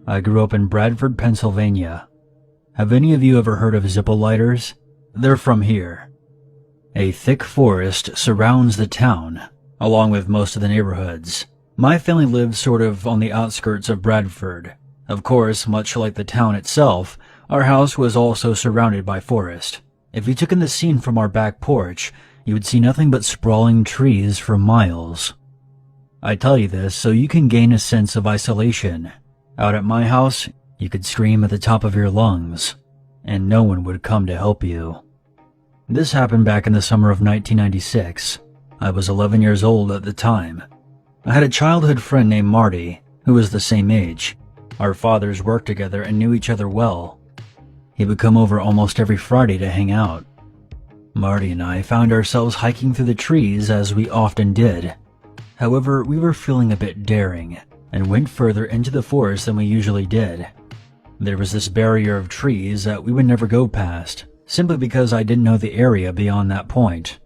I grew up in Bradford, Pennsylvania. Have any of you ever heard of Zippo-lighters? They're from here. A thick forest surrounds the town, along with most of the neighborhoods. My family lived sort of on the outskirts of Bradford. Of course, much like the town itself, our house was also surrounded by forest. If you took in the scene from our back porch, you would see nothing but sprawling trees for miles. I tell you this so you can gain a sense of isolation. Out at my house, you could scream at the top of your lungs, and no one would come to help you. This happened back in the summer of 1996. I was 11 years old at the time. I had a childhood friend named Marty, who was the same age. Our fathers worked together and knew each other well. He would come over almost every Friday to hang out. Marty and I found ourselves hiking through the trees as we often did. However, we were feeling a bit daring and went further into the forest than we usually did. There was this barrier of trees that we would never go past, simply because I didn't know the area beyond that point.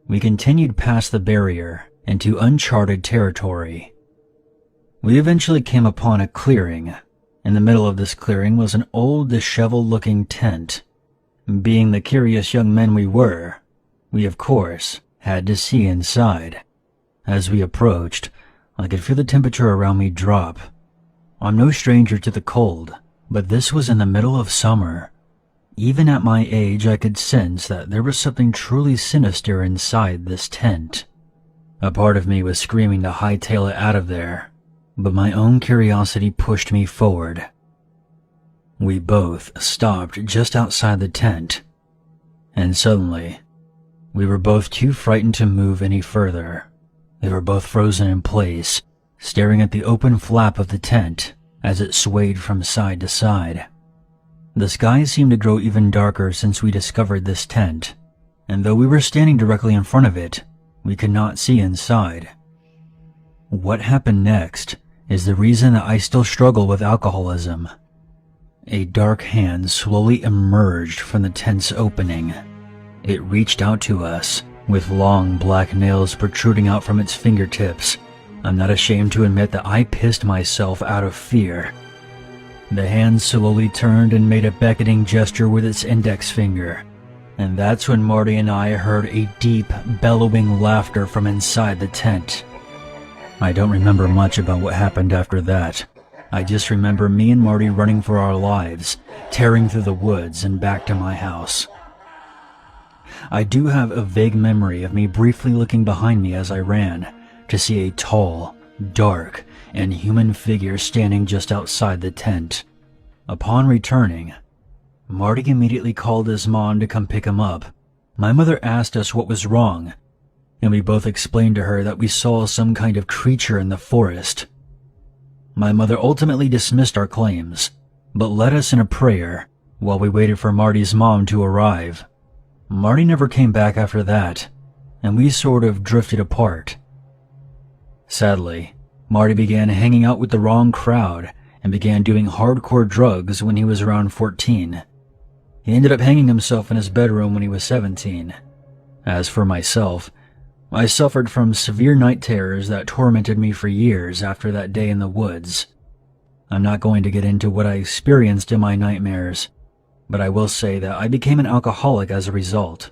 We continued past the barrier into uncharted territory. We eventually came upon a clearing. In the middle of this clearing was an old, disheveled-looking tent. Being the curious young men we were, we of course had to see inside. As we approached, I could feel the temperature around me drop. I'm no stranger to the cold, but this was in the middle of summer. Even at my age, I could sense that there was something truly sinister inside this tent. A part of me was screaming to hightail it out of there, but my own curiosity pushed me forward. We both stopped just outside the tent, and suddenly, we were both too frightened to move any further. We were both frozen in place, staring at the open flap of the tent as it swayed from side to side. The sky seemed to grow even darker since we discovered this tent, and though we were standing directly in front of it, we could not see inside. What happened next is the reason that I still struggle with alcoholism. A dark hand slowly emerged from the tent's opening. It reached out to us, with long black nails protruding out from its fingertips. I'm not ashamed to admit that I pissed myself out of fear. The hand slowly turned and made a beckoning gesture with its index finger, and that's when Marty and I heard a deep, bellowing laughter from inside the tent. I don't remember much about what happened after that. I just remember me and Marty running for our lives, tearing through the woods and back to my house. I do have a vague memory of me briefly looking behind me as I ran, to see a tall, dark, and human figure standing just outside the tent. Upon returning, Marty immediately called his mom to come pick him up. My mother asked us what was wrong, and we both explained to her that we saw some kind of creature in the forest. My mother ultimately dismissed our claims, but led us in a prayer while we waited for Marty's mom to arrive. Marty never came back after that, and we sort of drifted apart. Sadly, Marty began hanging out with the wrong crowd and began doing hardcore drugs when he was around 14. He ended up hanging himself in his bedroom when he was 17. As for myself, I suffered from severe night terrors that tormented me for years after that day in the woods. I'm not going to get into what I experienced in my nightmares, but I will say that I became an alcoholic as a result.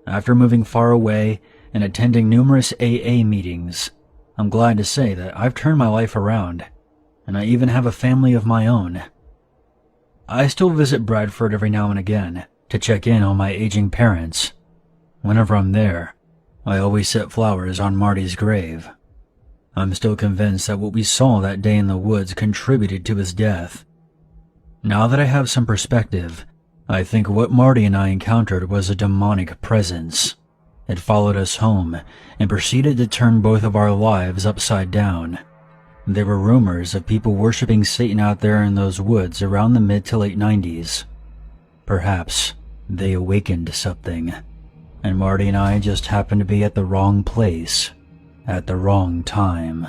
After moving far away and attending numerous AA meetings, I'm glad to say that I've turned my life around, and I even have a family of my own. I still visit Bradford every now and again to check in on my aging parents. Whenever I'm there, I always set flowers on Marty's grave. I'm still convinced that what we saw that day in the woods contributed to his death. Now that I have some perspective, I think what Marty and I encountered was a demonic presence. It followed us home and proceeded to turn both of our lives upside down. There were rumors of people worshipping Satan out there in those woods around the mid to late 90s. Perhaps they awakened to something, and Marty and I just happened to be at the wrong place at the wrong time.